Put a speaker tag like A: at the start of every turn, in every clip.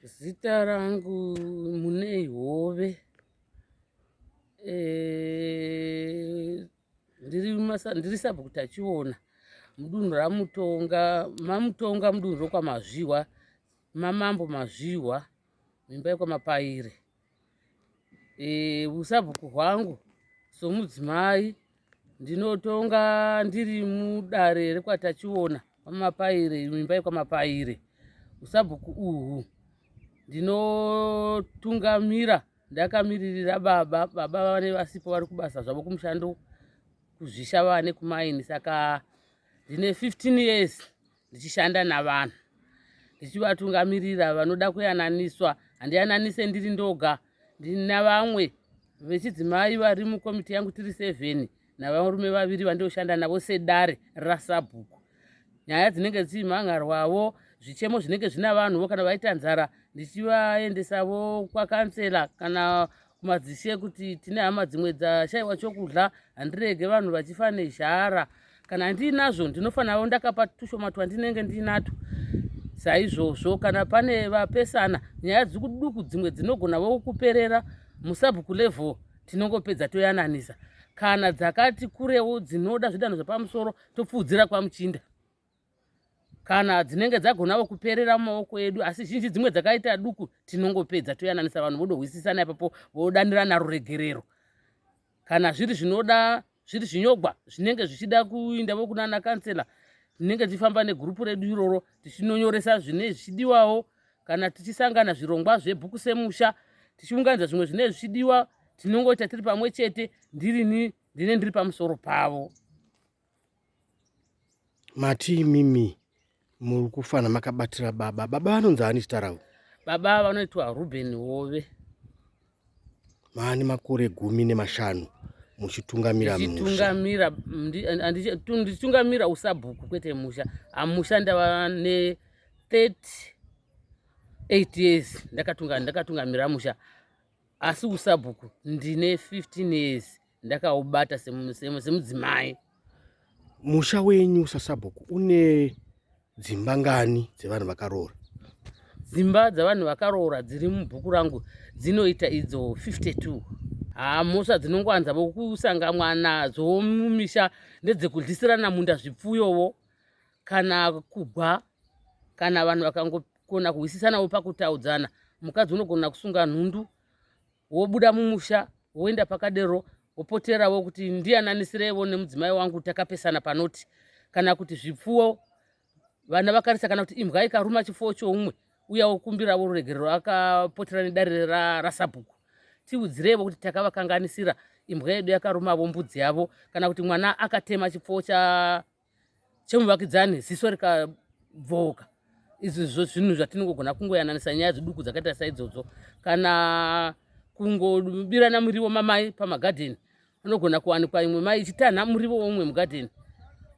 A: Zita rangu Munei Hove. Ndiri Sabhuku Tachiona mudunhu raMutonga mudunhu rokwaMazvihwa raMambo Mazvihwa mimba yekwamapaire. Usabhuku hwangu somudzimai ndinotonga ndiri mudare rekwaTachiona kwamapaire mimba yekwamapaire. Usabhuku uhu ndinotungamira ndakamiririra baba vane vasipo vari kubasa zvavo kumushando kuZvishavane kumaini. Saka ndine 15 years ndichishanda navanhu ndichivatungamirira vanoda kuyananiswa. Handiyananise ndiri ndoga, ndina vamwe vechidzimai vari mukomiti yangu tiri 7 navarume 2 vandioshanda navo sedare raSabhuku. Nyaya dzinenge dzichimhangarwavo, zvichemo zvinenge zvina vanhuvo kana vaita nzara ndichivaendesavo kwakansela kana kumadzishe kuti tine hama dzimwe dzashayiwa chokudya, handirege vanhu vachifa nezhara. Kana ndiinazvo ndinofanirawo ndakapa tushoma twandinenge ndiinato. Saizvozvo kana pane vapesana nyaya dzikuduku dzimwe dzinogonavo kuperera muSabhuku level tinongopedza toyananisa. Kana dzakati kurewo dzinoda zvidanho zvepamusoro topfuudzira kwaMuchinda. Kana dzinenge dzagonawo kuperera mumaoko edu, asi zhinji dzimwe dzakaita duku tinongopedza toyananisa. Vanhu vodohwisisana ipapo vodanirana ruregerero. Kana zviri zvinoda zviri zvinyogwa zvinenge zvichida kuindavo kunana kansela, tinenge tichifamba negurupu redu iroro tichinonyoresa zvine zvichidiwawo. Kana tichisangana zvirongwa zvebhuku semusha tichiunganidza zvimwe zvine zvichidiwa, tinongoita tiri pamwe chete ndiri pamusoro pavo.
B: Mati imimi muri kufana makabatira baba. Baba vanonzi ani zita ravo?
A: Baba vanoitwa Rubeni Hove.
B: Maane makore 15 muchitungamira musha.
A: Ndichitungamira uSabhuku kwete musha. Amusha ndava ne38 years ndakatungamira musha. Asi uSabhuku ndine 15 years ndakaubata semudzimai.
B: Musha wenyu saSabhuku une dzimba ngani dzevanhu vakaroora?
A: Dzimba dzavanhu vakaroora dziri mubhuku rangu dzinoita idzo 52. Musha dzinongwanza vokusangamwa nadzo mumisha ndedzekudyisirana munda zvipfuyowo kana kugwa, kana vanhu vakangokona kuhwisisanawo pakutaudzana. Mukadzi unogona kusunga nhundu wobuda mumusha woenda pakadero wopoterawo kuti ndiyananisirewo nemudzimai wangu takapesana panoti. Kana kuti zvipfuwo vana vakarisa, kana kuti imbwa ikaruma chipfuwo choumwe uya wokumbirawo ruregerero akapotera nedare raSabhuku. Tiudzirevo kuti takavakanganisira, imbwa yedu yakarumavo mbudzi yavo. Kana kuti mwana akatema chipfuwo chemuvakidzani ziso rikabvoka. Izvozvo zvinhu zvatinongogona kungoyananisa nyaya dziduku dzakaita saidzodzo. Kana kungobirana muriwo mamai pamagadheni, unogona kuwanikwa imwe mai ichitanha muriwo womwe mugadheni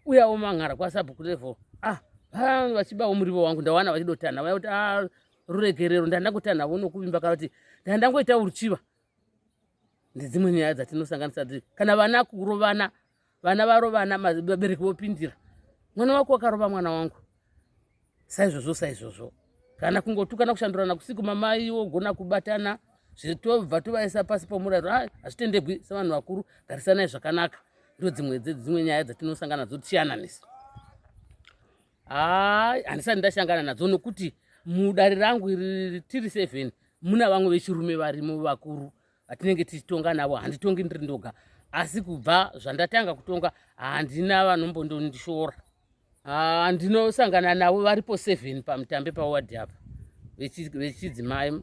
A: uyawo manhara kwaSabhuku level. Vachibawo muriwo wangu ndawana vachidotanha vaya kuti ruregerero ndandangotanhavo nokuvimba, kana kuti ndandangoita uruchiva. Ndedzimwe nyaya dzatinosanganisa. Kana vana kurovana, vana varovana vabereki vopindira, mwana wako wakarova mwana wangu, saizvozvo. Kana kungotukana kushandurana kusiku, mamai wogona kubatana zvitobva tovaisa pasi pomurayiro. Hazvitendegwi sevanhu vakuru, garisanai zvakanaka. Ndodzimwe nyaya dzatinosangana nadzo tichiyananisa. Handisati ndashangana nadzo nokuti mudare rangu iri tiri 7 muna vamwe vechirume varimo vakuru vatinenge tichitonga navo. Handitongi ndiri ndoga, asi kubva zvandatanga kutonga handina vanombondondishora. Ndinosangana navo varipo 7 pamutambe pawadhi apa vechidzimai.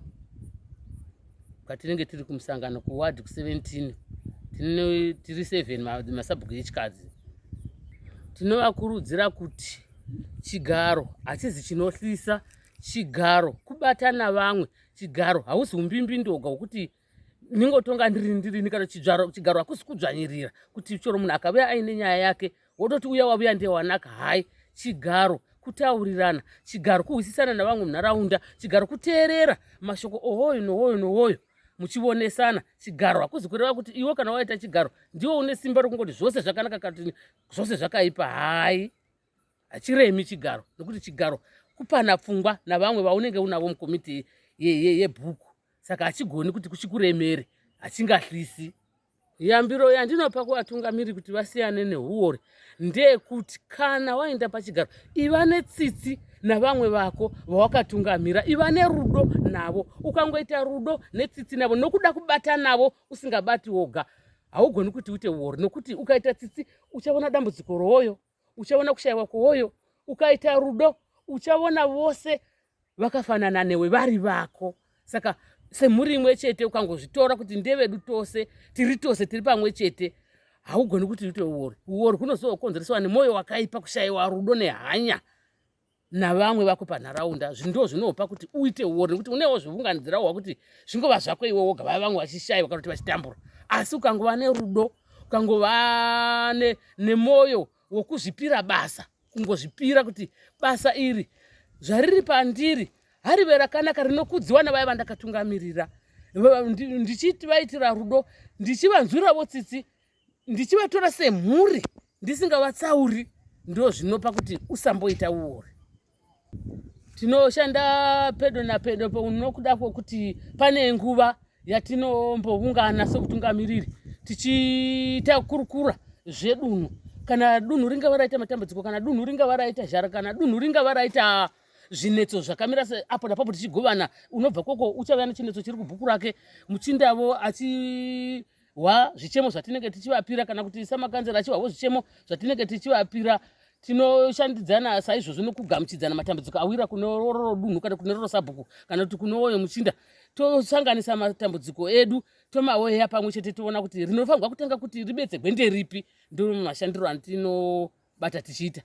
A: Patinenge tiri kumusangano kuwadhi ku17 tiri 7 maSabhuku echikadzi. Tinovakurudzira kuti chigaro hachizi chinohlisa. Chigaro kubatana vamwe. Chigaro hausi humbimbindonga wokuti ningotonga ndirini. Kana chigaro hakusi kudzvanyirira kuti chero munhu akauya aine nyaya yake wototi uya wabuya ndiye wanaka. Hai, chigaro kutaurirana. Chigaro kuhwisisana navamwe munharaunda. Chigaro kuteerera mashoko ohoyo nohoyo muchionesana. Chigaro hakuzi kureva kuti iwe kana waita chigaro ndiwe une simba rokungoti zvose zvakanaka kana zvose zvakaipa. Hai, hachiremi chigaro, nokuti chigaro kupana pfungwa navamwe vaunenge unavo mukomiti yebhuku, saka hachigoni kuti kuchikuremere, hachingahlisi. Yambiro yandinopa kuvatungamiri kuti vasiyane nehuori ndeyekuti kana waenda pachigaro, iva netsitsi navamwe vako vawakatungamira, iva nerudo navo. Ukangoita rudo netsitsi navo nokuda kubata navo usingabati woga, haugoni kuti uite huori, nokuti ukaita tsitsi uchaona dambudziko royo, uchaona kushayiwa kwoyo. Ukaita rudo uchaona vose vakafanana newe vari vako. Saka semhuri imwe chete ukangozvitora kuti ndevedu tose, tiri pamwe chete, haugoni kuti uite huori. Huori hunozokonzereswa nemwoyo wakaipa, kushayiwa rudo nehanya navamwe vako panharaunda. Ndo zvinopa kuti uite huori, nekuti unewo zvivunganidzira hwakuti zvingova zvako iwe woga, vaya vamwe vachishayiwa kana kuti vachitambura. Asi ukangova nerudo, ukangova nemwoyo wokuzvipira basa, kungozvipira kuti basa iri zvariri pandiri harive rakanaka, rinokudziwa navaya vandakatungamirira, ndichivaitira rudo, ndichivanzwirawo tsitsi, ndichivatora semhuri, ndisingavatsauri. Ndo zvinopa kuti usamboita huori. Tinoshanda pedo napedo nokuda kwokuti pane nguva yatinomboungana sokutungamiriri tichiita kurukura zvedunhu. Kana dunhu ringava raita matambudziko, kana dunhu ringava raita zhara, kana dunhu ringava raita zvinetso zvakamira apo napapo tichigovana, unobva koko uchava nechinetso chiri kubhuku rake, muchindavo achihwa zvichemo zvatinenge tichivapira, kana kuti samakanzera achihwawo zvichemo zvatinenge tichivapira. Tinoshandidzana saizvozvo nokugamuchidzana matambudziko awira kunororo dunhu kana kunororo sabhuku kana kuti kunowoyo muchinda. Tosanganisa matambudziko edu, tomaweya pamwe chete, toona kuti rinofanirwa kutanga kuti ribetse gwende ripi. Ndo mashandiro atinobata tichiita.